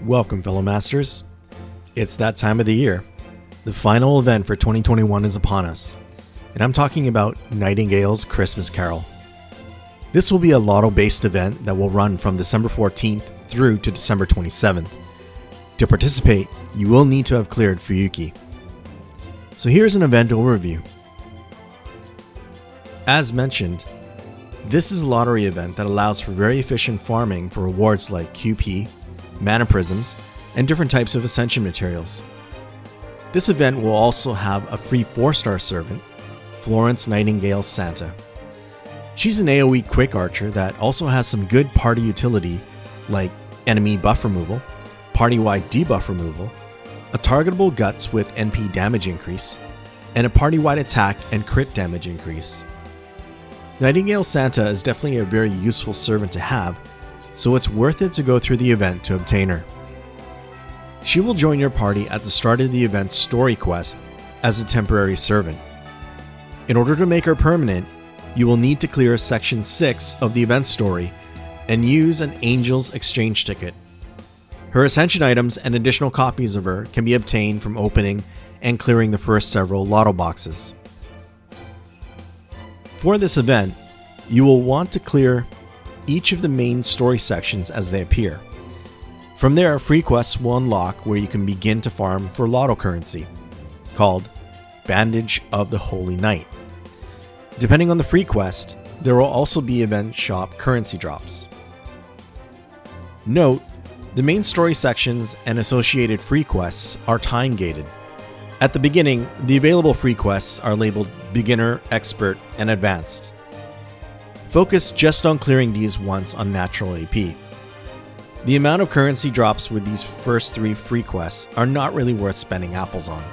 Welcome, fellow masters. It's that time of the year. The final event for 2021 is upon us, and I'm talking about Nightingale's Christmas Carol. This will be a lotto-based event that will run from December 14th through to December 27th. To participate, you will need to have cleared Fuyuki. So here's an event overview. As mentioned, this is a lottery event that allows for very efficient farming for rewards like QP, mana prisms, and different types of ascension materials. This event will also have a free 4-star servant, Florence Nightingale Santa. She's an AoE quick archer that also has some good party utility like enemy buff removal, party-wide debuff removal, a targetable guts with NP damage increase, and a party-wide attack and crit damage increase. Nightingale Santa is definitely a very useful servant to have, so it's worth it to go through the event to obtain her. She will join your party at the start of the event's story quest as a temporary servant. In order to make her permanent, you will need to clear Section 6 of the event story and use an Angel's Exchange ticket. Her Ascension items and additional copies of her can be obtained from opening and clearing the first several Lotto boxes. For this event, you will want to clear each of the main story sections as they appear. From there, free quests will unlock where you can begin to farm for Lotto currency, called Bandage of the Holy Knight. Depending on the free quest, there will also be event shop currency drops. Note, the main story sections and associated free quests are time gated. At the beginning, the available free quests are labeled Beginner, Expert, and Advanced. Focus just on clearing these once on natural AP. The amount of currency drops with these first 3 free quests are not really worth spending apples on.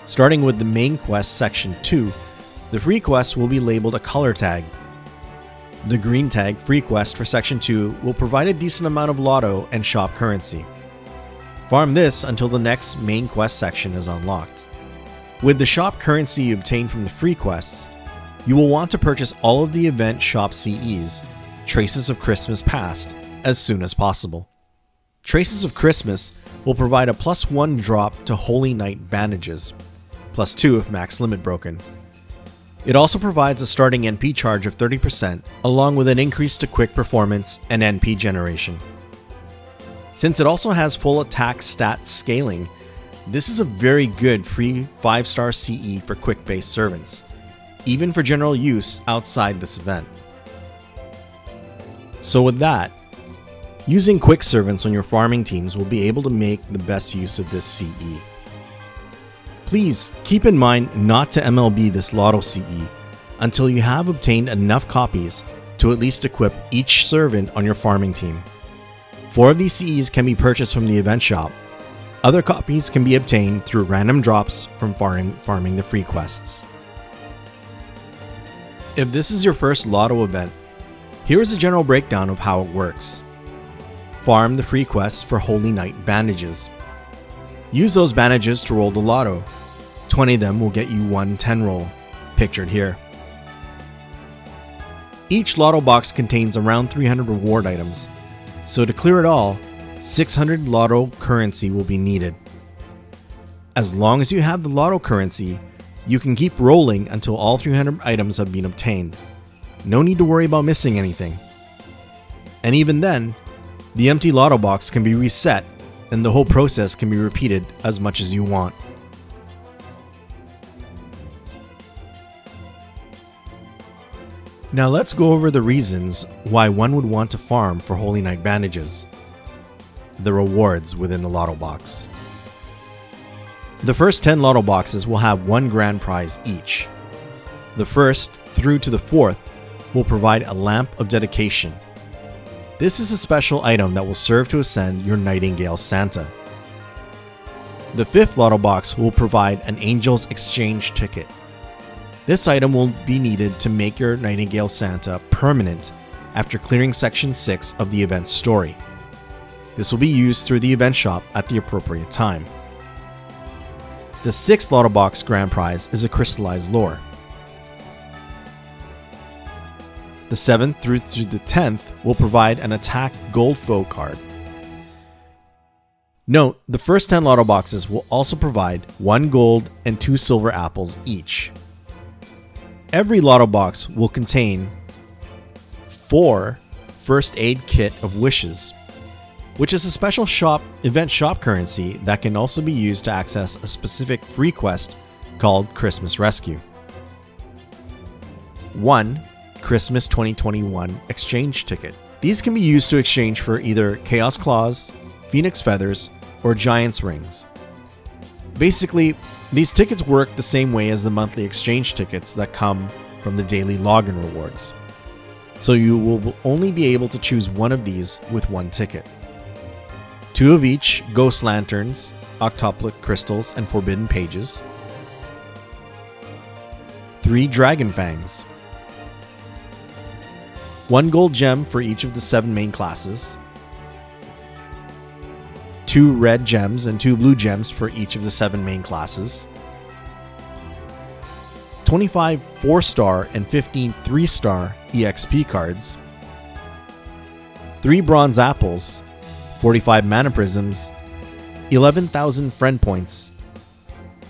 Starting with the main quest section 2, the free quest will be labeled a color tag. The green tag free quest for section 2 will provide a decent amount of Lotto and shop currency. Farm this until the next main quest section is unlocked. With the shop currency you obtain from the free quests, you will want to purchase all of the event shop CEs, Traces of Christmas Past, as soon as possible. Traces of Christmas will provide a +1 drop to Holy Knight bandages, +2 if max limit broken. It also provides a starting NP charge of 30%, along with an increase to quick performance and NP generation. Since it also has full attack stat scaling, this is a very good free 5-star CE for quick-based servants, even for general use outside this event. So with that, using quick servants on your farming teams will be able to make the best use of this CE. Please keep in mind not to MLB this Lotto CE until you have obtained enough copies to at least equip each servant on your farming team. 4 of these CEs can be purchased from the event shop. Other copies can be obtained through random drops from farming the free quests. If this is your first Lotto event, here is a general breakdown of how it works. Farm the free quests for Holy Knight bandages. Use those bandages to roll the Lotto. 20 of them will get you 1 10 roll, pictured here. Each Lotto box contains around 300 reward items, so to clear it all, 600 Lotto currency will be needed. As long as you have the Lotto currency, you can keep rolling until all 300 items have been obtained. No need to worry about missing anything. And even then, the empty Lotto box can be reset and the whole process can be repeated as much as you want. Now let's go over the reasons why one would want to farm for Holy Knight bandages. The rewards within the Lotto box. The first 10 Lotto boxes will have 1 grand prize each. The first through to the 4th will provide a Lamp of Dedication. This is a special item that will serve to ascend your Nightingale Santa. The 5th Lotto box will provide an Angel's Exchange ticket. This item will be needed to make your Nightingale Santa permanent after clearing Section 6 of the event story. This will be used through the event shop at the appropriate time. The 6th Lotto box grand prize is a crystallized lore. The 7th through to the 10th will provide an attack gold foe card. Note, the first 10 Lotto boxes will also provide 1 gold and 2 silver apples each. Every Lotto box will contain 4 First Aid Kit of Wishes, which is a special event shop currency that can also be used to access a specific free quest called Christmas Rescue. 1 Christmas 2021 exchange ticket. These can be used to exchange for either Chaos Claws, Phoenix Feathers, or Giant's Rings. Basically, these tickets work the same way as the monthly exchange tickets that come from the daily login rewards. So you will only be able to choose one of these with 1 ticket. 2 of each Ghost Lanterns, Octuplic Crystals, and Forbidden Pages. 3 Dragon Fangs. 1 gold gem for each of the 7 main classes. 2 red gems and 2 blue gems for each of the 7 main classes. 25 4-star and 15 3-star EXP cards. 3 bronze apples, 45 mana prisms, 11,000 friend points,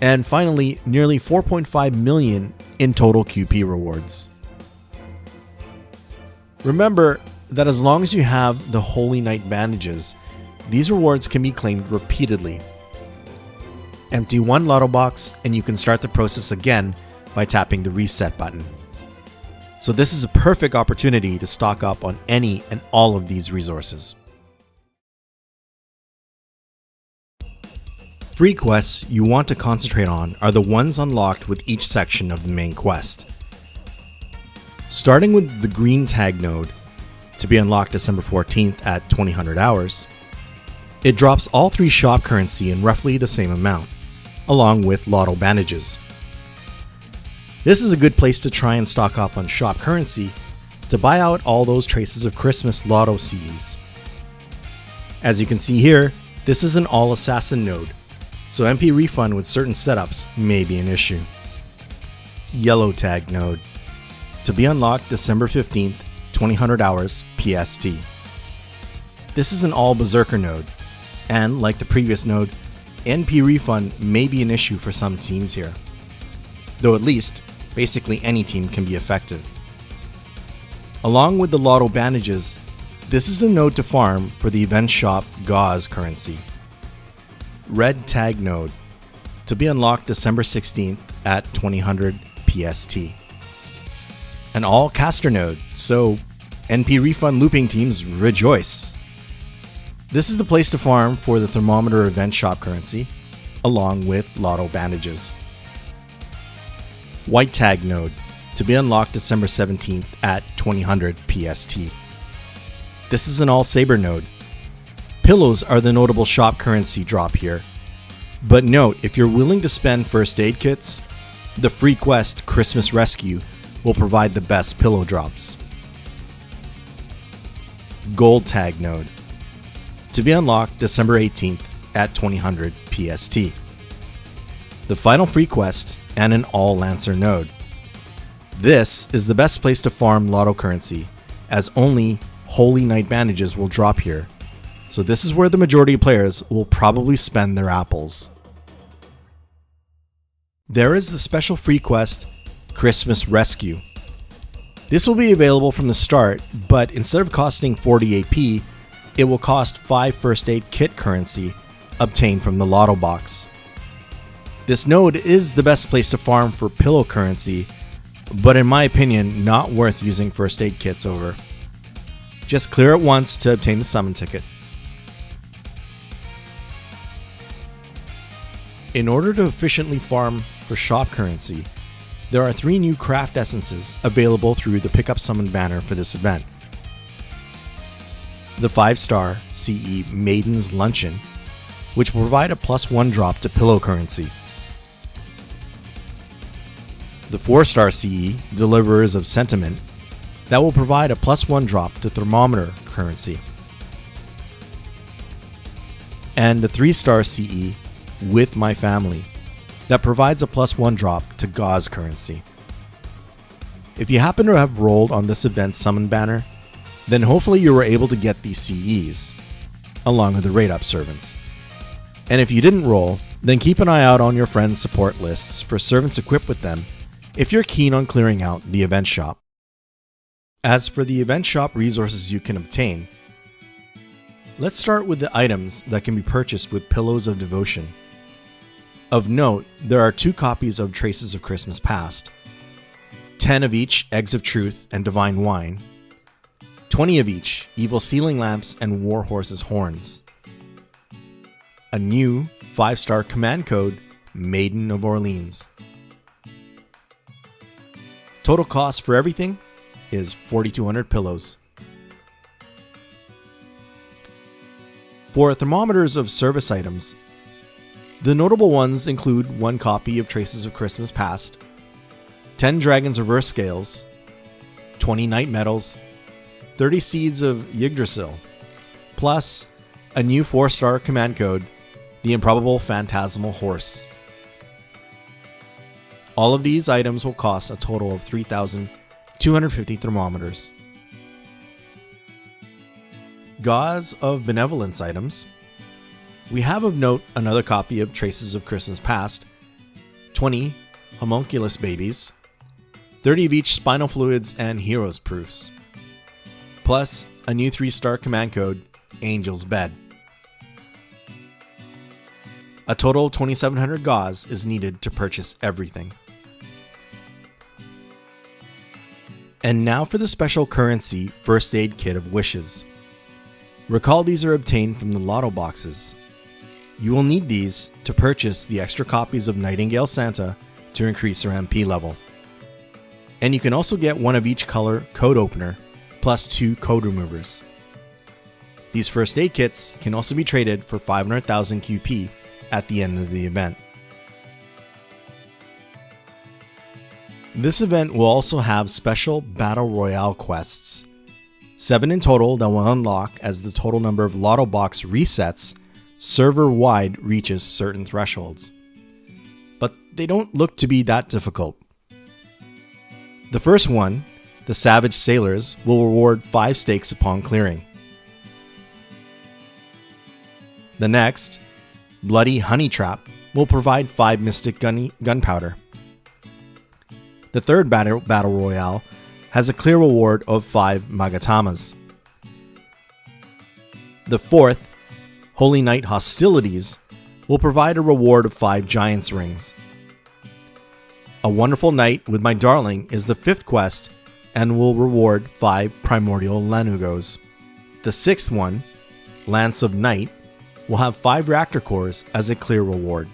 and finally nearly 4.5 million in total QP rewards. Remember that as long as you have the Holy Knight bandages, these rewards can be claimed repeatedly. Empty 1 Lotto box and you can start the process again by tapping the reset button. So this is a perfect opportunity to stock up on any and all of these resources. Free quests you want to concentrate on are the ones unlocked with each section of the main quest. Starting with the green tag node, to be unlocked December 14th at 2000 hours, it drops all 3 shop currency in roughly the same amount, along with Lotto bandages. This is a good place to try and stock up on shop currency to buy out all those Traces of Christmas Lotto CEs. As you can see here, this is an all assassin node, so MP refund with certain setups may be an issue. Yellow tag node, to be unlocked December 15th, 2000 hours PST. This is an all Berserker node, and like the previous node, NP refund may be an issue for some teams here. Though at least, basically any team can be effective. Along with the Lotto bandages, this is a node to farm for the event shop Gauze currency. Red tag node, to be unlocked December 16th at 2000 PST. An all caster node, so NP refund looping teams rejoice. This is the place to farm for the Thermometer event shop currency, along with Lotto bandages. White tag node, to be unlocked December 17th at 2000 PST. This is an all saber node. Pillows are the notable shop currency drop here, but note, if you're willing to spend first aid kits, the free quest Christmas Rescue will provide the best pillow drops. Gold tag node, to be unlocked December 18th at 2000 PST. The final free quest and an all Lancer node. This is the best place to farm Lotto currency, as only Holy Knight bandages will drop here, so this is where the majority of players will probably spend their apples. There is the special free quest Christmas Rescue. This will be available from the start, but instead of costing 40 AP, it will cost 5 first aid kit currency obtained from the Lotto box. This node is the best place to farm for pillow currency, but in my opinion, not worth using first aid kits over. Just clear it once to obtain the summon ticket. In order to efficiently farm for shop currency, there are 3 new craft essences available through the Pickup Summon banner for this event. The 5-star CE Maiden's Luncheon, which will provide a +1 drop to pillow currency. The 4-star CE Deliverers of Sentiment, that will provide a +1 drop to Thermometer currency. And the 3-star CE With My Family, that provides a +1 drop to Gauze currency. If you happen to have rolled on this event's summon banner, then hopefully you were able to get these CEs, along with the raid up servants. And if you didn't roll, then keep an eye out on your friends' support lists for servants equipped with them if you're keen on clearing out the event shop. As for the event shop resources you can obtain, let's start with the items that can be purchased with Pillows of Devotion. Of note, there are 2 copies of Traces of Christmas Past, 10 of each Eggs of Truth and Divine Wine, 20 of each Evil Ceiling Lamps and War Horse's Horns, a new 5-star command code, Maiden of Orleans. Total cost for everything is 4,200 pillows. For thermometers of service items, the notable ones include 1 copy of Traces of Christmas Past, 10 Dragon's Reverse Scales, 20 Night Medals, 30 Seeds of Yggdrasil, plus a new 4-star command code, the Improbable Phantasmal Horse. All of these items will cost a total of 3,250 thermometers. Gauze of Benevolence items. We have of note another copy of Traces of Christmas Past, 20 Homunculus Babies, 30 of each Spinal Fluids and Heroes Proofs, plus a new 3-star command code, Angel's Bed. A total of 2,700 gauze is needed to purchase everything. And now for the special currency First Aid Kit of Wishes. Recall these are obtained from the Lotto boxes. You will need these to purchase the extra copies of Nightingale Santa to increase your MP level. And you can also get 1 of each color code opener, plus 2 code removers. These first aid kits can also be traded for 500,000 QP at the end of the event. This event will also have special Battle Royale quests, 7 in total that will unlock as the total number of Lotto Box resets server-wide reaches certain thresholds. But they don't look to be that difficult. The first one, the Savage Sailors, will reward 5 stakes upon clearing. The next, Bloody Honey Trap, will provide 5 Mystic Gunpowder. The third Battle Royale has a clear reward of 5 Magatamas. The fourth, Holy Night Hostilities, will provide a reward of 5 Giant's Rings. A Wonderful Night with My Darling is the 5th quest and will reward 5 Primordial Lanugos. The 6th one, Lance of Night, will have 5 reactor cores as a clear reward.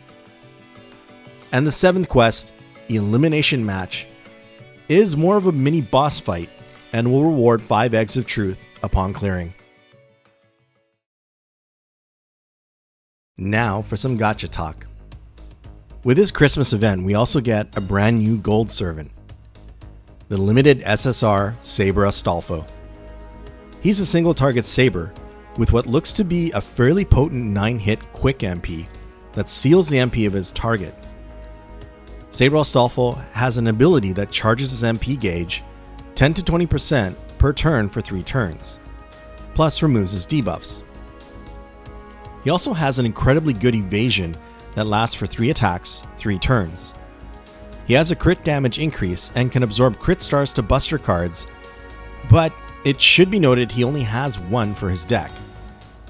And the 7th quest, Elimination Match, is more of a mini boss fight and will reward 5 Eggs of Truth upon clearing. Now for some gacha talk. With this Christmas event, we also get a brand new gold servant, the limited SSR Saber Astolfo. He's a single target Saber with what looks to be a fairly potent 9-hit quick MP that seals the MP of his target. Saber Astolfo has an ability that charges his MP gauge 10 to 20% per turn for 3 turns, plus removes his debuffs. He also has an incredibly good evasion that lasts for 3 attacks, 3 turns. He has a crit damage increase and can absorb crit stars to buster cards, but it should be noted he only has 1 for his deck,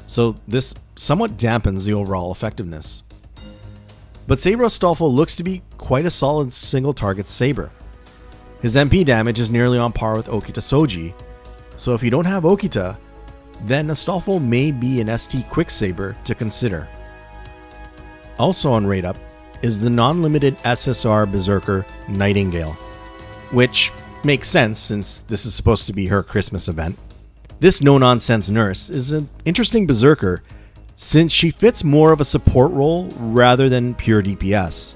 so this somewhat dampens the overall effectiveness. But Saber Astolfo looks to be quite a solid single target Saber. His MP damage is nearly on par with Okita Soji, so if you don't have Okita, then Astolfo may be an ST Quick Saber to consider. Also on rate up is the non-limited SSR Berserker Nightingale, which makes sense since this is supposed to be her Christmas event. This no-nonsense nurse is an interesting Berserker since she fits more of a support role rather than pure DPS.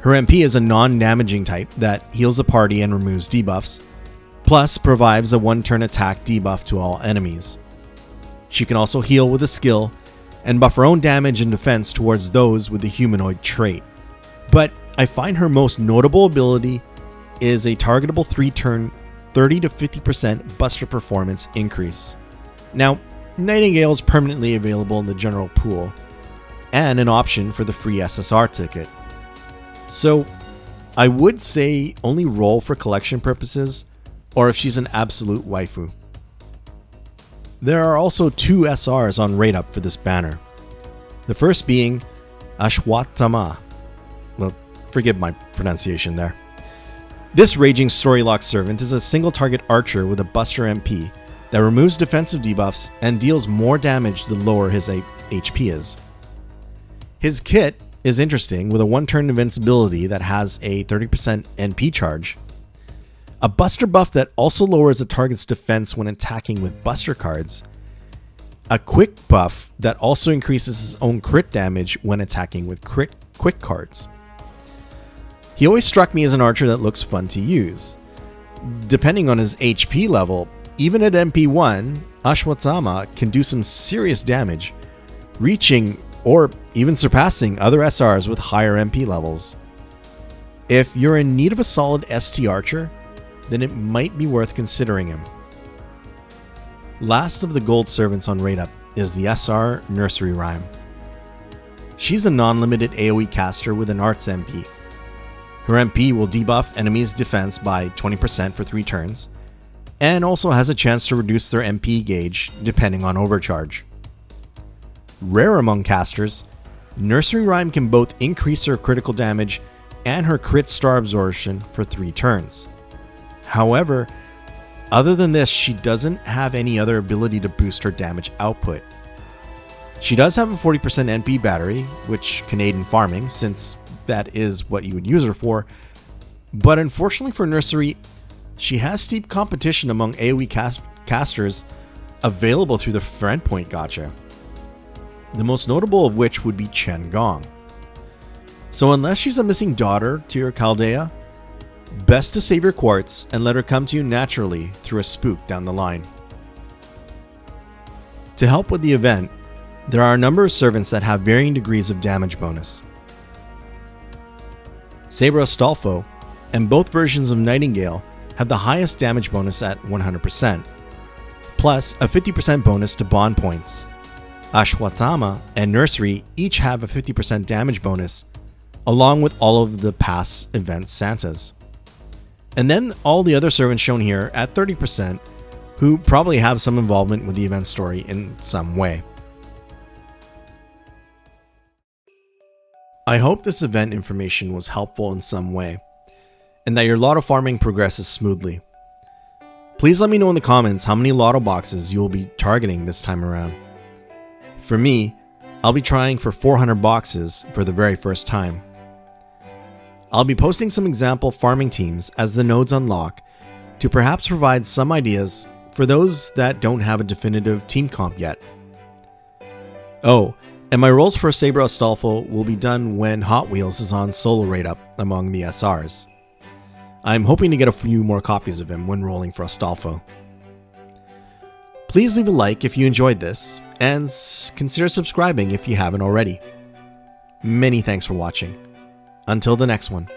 Her MP is a non-damaging type that heals the party and removes debuffs, plus provides a 1-turn attack debuff to all enemies. She can also heal with a skill and buff her own damage and defense towards those with the humanoid trait. But I find her most notable ability is a targetable 3-turn 30 to 50% buster performance increase. Now, Nightingale is permanently available in the general pool, and an option for the free SSR ticket. So I would say only roll for collection purposes, or if she's an absolute waifu. There are also 2 SRs on rate up for this banner. The first being Ashwatthama. Well, forgive my pronunciation there. This Raging Storylock servant is a single target archer with a Buster MP that removes defensive debuffs and deals more damage the lower his HP is. His kit is interesting with a 1-turn invincibility that has a 30% NP charge, a Buster buff that also lowers the target's defense when attacking with Buster cards, a quick buff that also increases his own crit damage when attacking with quick cards. He always struck me as an archer that looks fun to use. Depending on his HP level, even at MP1, Ashwatthama can do some serious damage, reaching or even surpassing other SRs with higher MP levels. If you're in need of a solid ST archer, then it might be worth considering him. Last of the gold servants on rate up is the SR Nursery Rhyme. She's a non-limited AoE caster with an Arts MP. Her MP will debuff enemies' defense by 20% for 3 turns, and also has a chance to reduce their MP gauge depending on overcharge. Rare among casters, Nursery Rhyme can both increase her critical damage and her crit star absorption for 3 turns. However, other than this, she doesn't have any other ability to boost her damage output. She does have a 40% NP battery, which can aid in farming since that is what you would use her for, but unfortunately for Nursery, she has steep competition among AoE casters available through the friend point gacha, the most notable of which would be Chen Gong. So unless she's a missing daughter to your Chaldea, best to save your quartz and let her come to you naturally through a spook down the line. To help with the event, there are a number of servants that have varying degrees of damage bonus. Saber Astolfo and both versions of Nightingale have the highest damage bonus at 100%, plus a 50% bonus to bond points. Ashwatthama and Nursery each have a 50% damage bonus, along with all of the past event Santas. And then all the other servants shown here at 30%, who probably have some involvement with the event story in some way. I hope this event information was helpful in some way, and that your Lotto farming progresses smoothly. Please let me know in the comments how many Lotto boxes you will be targeting this time around. For me, I'll be trying for 400 boxes for the very first time. I'll be posting some example farming teams as the nodes unlock to perhaps provide some ideas for those that don't have a definitive team comp yet. Oh, and my rolls for Saber Astolfo will be done when Hot Wheels is on solo rate up among the SRs. I'm hoping to get a few more copies of him when rolling for Astolfo. Please leave a like if you enjoyed this, and consider subscribing if you haven't already. Many thanks for watching. Until the next one.